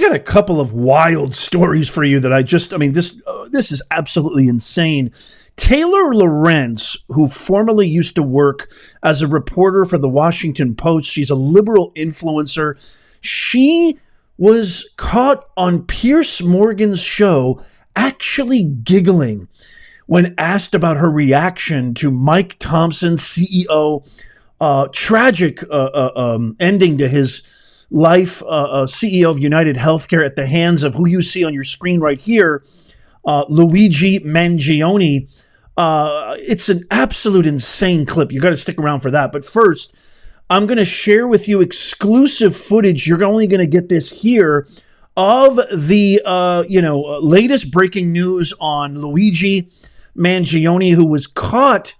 got a couple of wild stories for you that this is absolutely insane. Taylor Lorenz, who formerly used to work as a reporter for the Washington Post, she's a liberal influencer. She was caught on Piers Morgan's show actually giggling when asked about her reaction to Mike Thompson, CEO, tragic ending to his life, CEO of UnitedHealthcare at the hands of who you see on your screen right here, Luigi Mangione. It's an absolute insane clip. You got to stick around for that. But first, I'm going to share with you exclusive footage. You're only going to get this here of the latest breaking news on Luigi Mangione, who was caught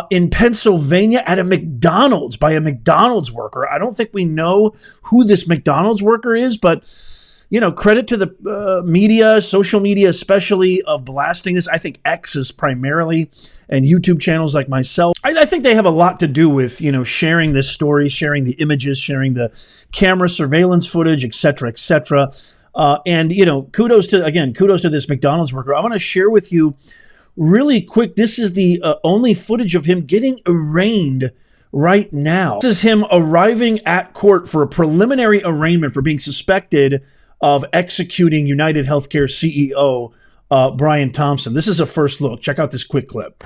in Pennsylvania at a McDonald's by a McDonald's worker. I don't think we know who this McDonald's worker is, but credit to the media, social media especially, of blasting this. I think X is primarily, and YouTube channels like myself. I think they have a lot to do with, sharing this story, sharing the images, sharing the camera surveillance footage, et cetera, et cetera. And kudos to this McDonald's worker. I want to share with you really quick. This is the only footage of him getting arraigned right now. This is him arriving at court for a preliminary arraignment for being suspected of executing UnitedHealthcare CEO Brian Thompson. This is a first look. Check out this quick clip.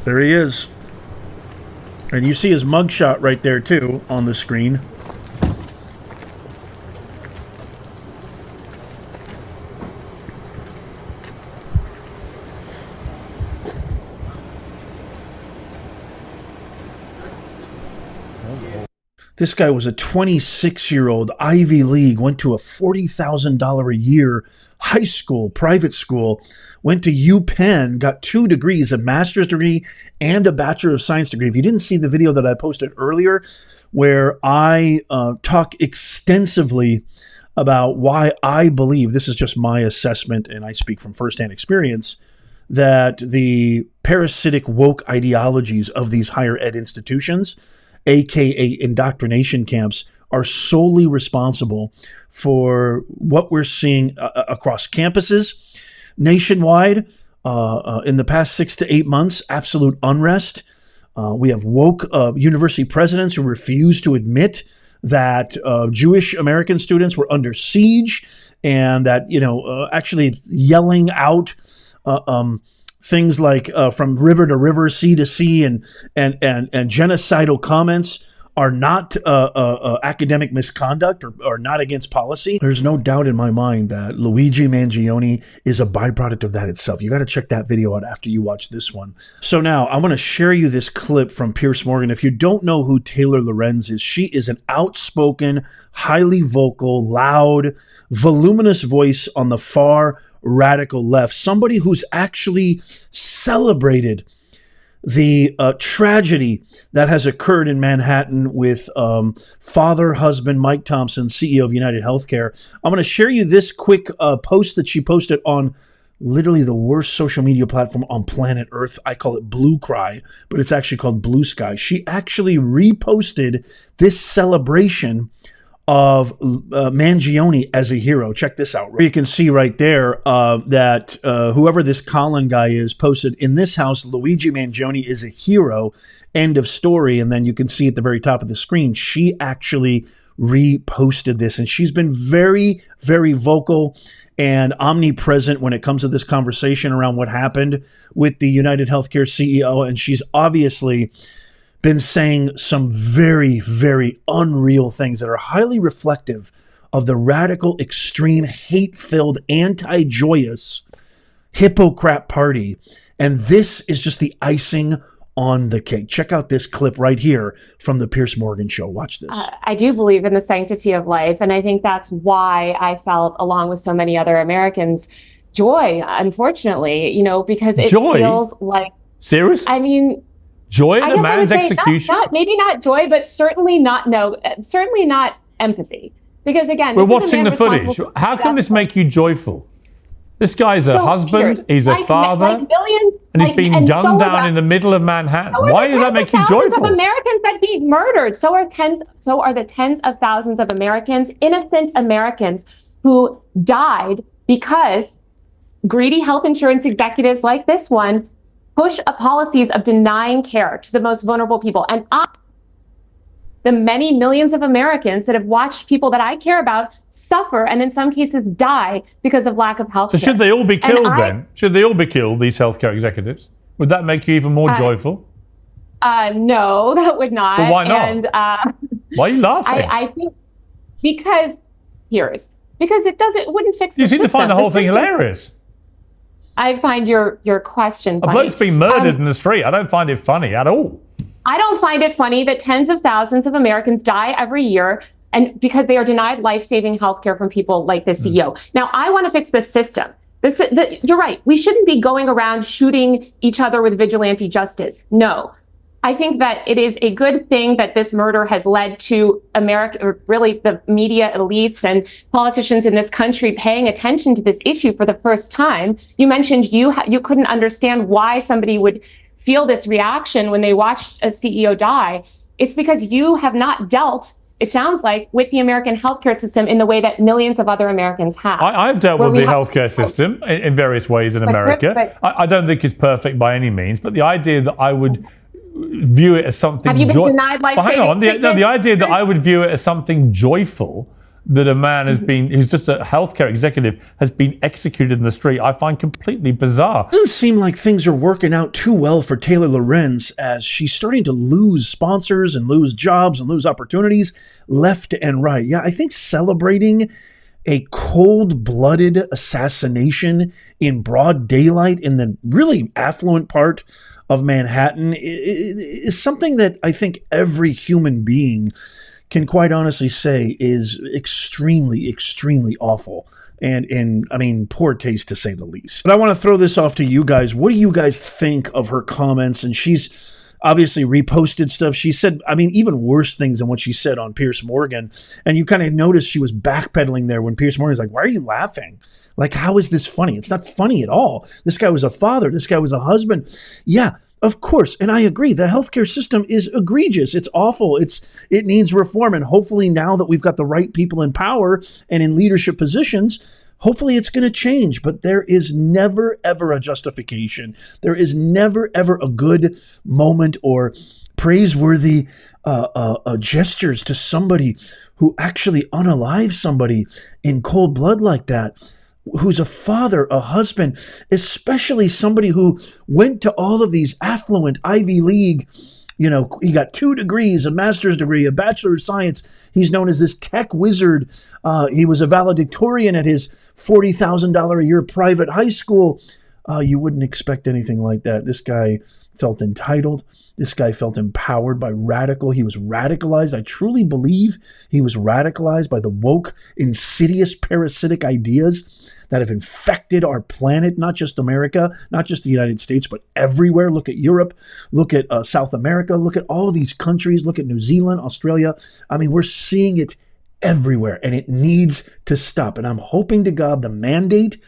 There he is. And you see his mugshot right there too on the screen. This guy was a 26-year-old Ivy League, went to a $40,000 a year high school, private school, went to UPenn, got 2 degrees, a master's degree and a Bachelor of Science degree. If you didn't see the video that I posted earlier where I talk extensively about why I believe, this is just my assessment and I speak from firsthand experience, that the parasitic woke ideologies of these higher ed institutions, aka indoctrination camps, are solely responsible for what we're seeing across campuses nationwide in the past 6 to 8 months. Absolute unrest. We have woke university presidents who refuse to admit that Jewish American students were under siege, and that actually yelling out things like from river to river, sea to sea, and genocidal comments are not academic misconduct or not against policy. There's no doubt in my mind that Luigi Mangione is a byproduct of that itself. You got to check that video out after you watch this one. So now I'm going to share you this clip from Piers Morgan. If you don't know who Taylor Lorenz is, she is an outspoken, highly vocal, loud, voluminous voice on the far radical left, somebody who's actually celebrated the tragedy that has occurred in Manhattan with husband Mike Thompson, CEO of UnitedHealthcare. I'm going to share you this quick post that she posted on literally the worst social media platform on planet Earth. I call it Blue Cry, but it's actually called Blue Sky. She actually reposted this celebration of Mangione as a hero. Check this out. You can see right there that whoever this Colin guy is posted, "In this house, Luigi Mangione is a hero," end of story. And then you can see at the very top of the screen, she actually reposted this. And she's been very, very vocal and omnipresent when it comes to this conversation around what happened with the UnitedHealthcare CEO. And she's obviously been saying some very, very unreal things that are highly reflective of the radical, extreme, hate-filled, anti-joyous Hippocrat party. And this is just the icing on the cake. Check out this clip right here from the Piers Morgan show. Watch this. I do believe in the sanctity of life. And I think that's why I felt, along with so many other Americans, joy, unfortunately, because it feels like... Serious? I mean... Joy in a man's execution? Maybe not joy, but certainly not empathy. Because again, we're watching the footage. How can this make you joyful? This guy's a husband, he's a father, billions, and he's been gunned down in the middle of Manhattan. Why does that make you joyful? Thousands of Americans that be murdered. So are the tens of thousands of Americans, innocent Americans, who died because greedy health insurance executives like this one push policies of denying care to the most vulnerable people. And the many millions of Americans that have watched people that I care about suffer and in some cases die because of lack of health care. So should they all be killed then? Should they all be killed, these healthcare executives? Would that make you even more joyful? No, that would not. But why not? And, why are you laughing? I think because it wouldn't fix the system. You seem to find the whole thing hilarious. I find your question funny. A bloke's being murdered in the street. I don't find it funny at all. I don't find it funny that tens of thousands of Americans die every year and because they are denied life-saving healthcare from people like the CEO. Now, I want to fix the system. You're right. We shouldn't be going around shooting each other with vigilante justice. No. I think that it is a good thing that this murder has led to America, or really the media elites and politicians in this country paying attention to this issue for the first time. You mentioned you couldn't understand why somebody would feel this reaction when they watched a CEO die. It's because you have not dealt, it sounds like, with the American healthcare system in the way that millions of other Americans have. I've dealt with the healthcare system in various ways in America. I don't think it's perfect by any means, but the idea that I would view it as something... Have you been denied life-saving treatment? The idea that I would view it as something joyful, that a man who's just a healthcare executive, has been executed in the street, I find completely bizarre. It doesn't seem like things are working out too well for Taylor Lorenz, as she's starting to lose sponsors and lose jobs and lose opportunities left and right. Yeah, I think celebrating a cold-blooded assassination in broad daylight in the really affluent part of Manhattan is something that I think every human being can quite honestly say is extremely, extremely awful. And I mean, poor taste to say the least. But I want to throw this off to you guys. What do you guys think of her comments? And she's obviously reposted stuff. She said, I mean, even worse things than what she said on Piers Morgan. And you kind of noticed she was backpedaling there when Piers Morgan's like, why are you laughing? Like, how is this funny? It's not funny at all. This guy was a father. This guy was a husband. Yeah, of course. And I agree. The healthcare system is egregious. It's awful. It needs reform. And hopefully now that we've got the right people in power and in leadership positions, hopefully it's going to change. But there is never, ever a justification. There is never, ever a good moment or praiseworthy gestures to somebody who actually unalives somebody in cold blood like that, who's a father, a husband, especially somebody who went to all of these affluent Ivy League, he got 2 degrees, a master's degree, a bachelor of science. He's known as this tech wizard. He was a valedictorian at his $40,000 a year private high school. You wouldn't expect anything like that. This guy felt entitled. This guy felt empowered by he was radicalized. I truly believe he was radicalized by the woke, insidious, parasitic ideas that have infected our planet, not just America, not just the United States, but everywhere. Look at Europe, look at South America, look at all these countries, look at New Zealand, Australia. I mean, we're seeing it everywhere, and it needs to stop. And I'm hoping to God the mandate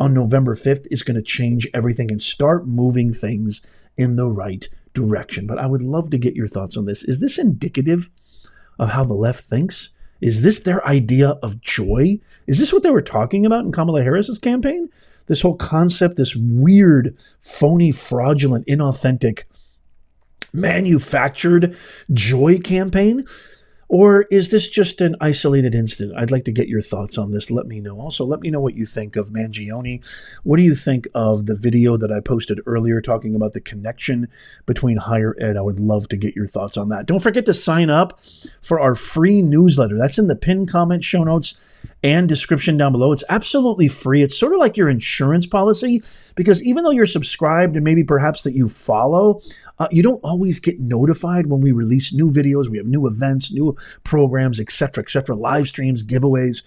on November 5th is going to change everything and start moving things in the right direction. But I would love to get your thoughts on this. Is this indicative of how the left thinks? Is this their idea of joy? Is this what they were talking about in Kamala Harris's campaign? This whole concept, this weird, phony, fraudulent, inauthentic, manufactured joy campaign? Or is this just an isolated incident? I'd like to get your thoughts on this. Let me know. Also, let me know what you think of Mangione. What do you think of the video that I posted earlier talking about the connection between higher ed? I would love to get your thoughts on that. Don't forget to sign up for our free newsletter. That's in the pinned comment, show notes, and description down below. It's absolutely free. It's sort of like your insurance policy, because even though you're subscribed and maybe perhaps that you follow, you don't always get notified when we release new videos. We have new events, new programs, etc., live streams, giveaways.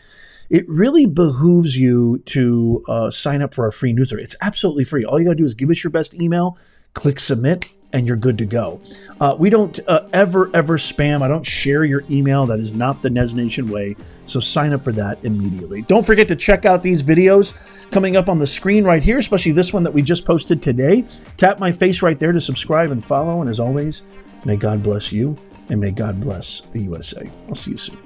It really behooves you to sign up for our free newsletter. It's absolutely free. All you got to do is give us your best email, click submit, and you're good to go. We don't ever spam. I don't share your email. That is not the Nez Nation way. So sign up for that immediately. Don't forget to check out these videos coming up on the screen right here, especially this one that we just posted today. Tap my face right there to subscribe and follow. And as always, may God bless you and may God bless the USA. I'll see you soon.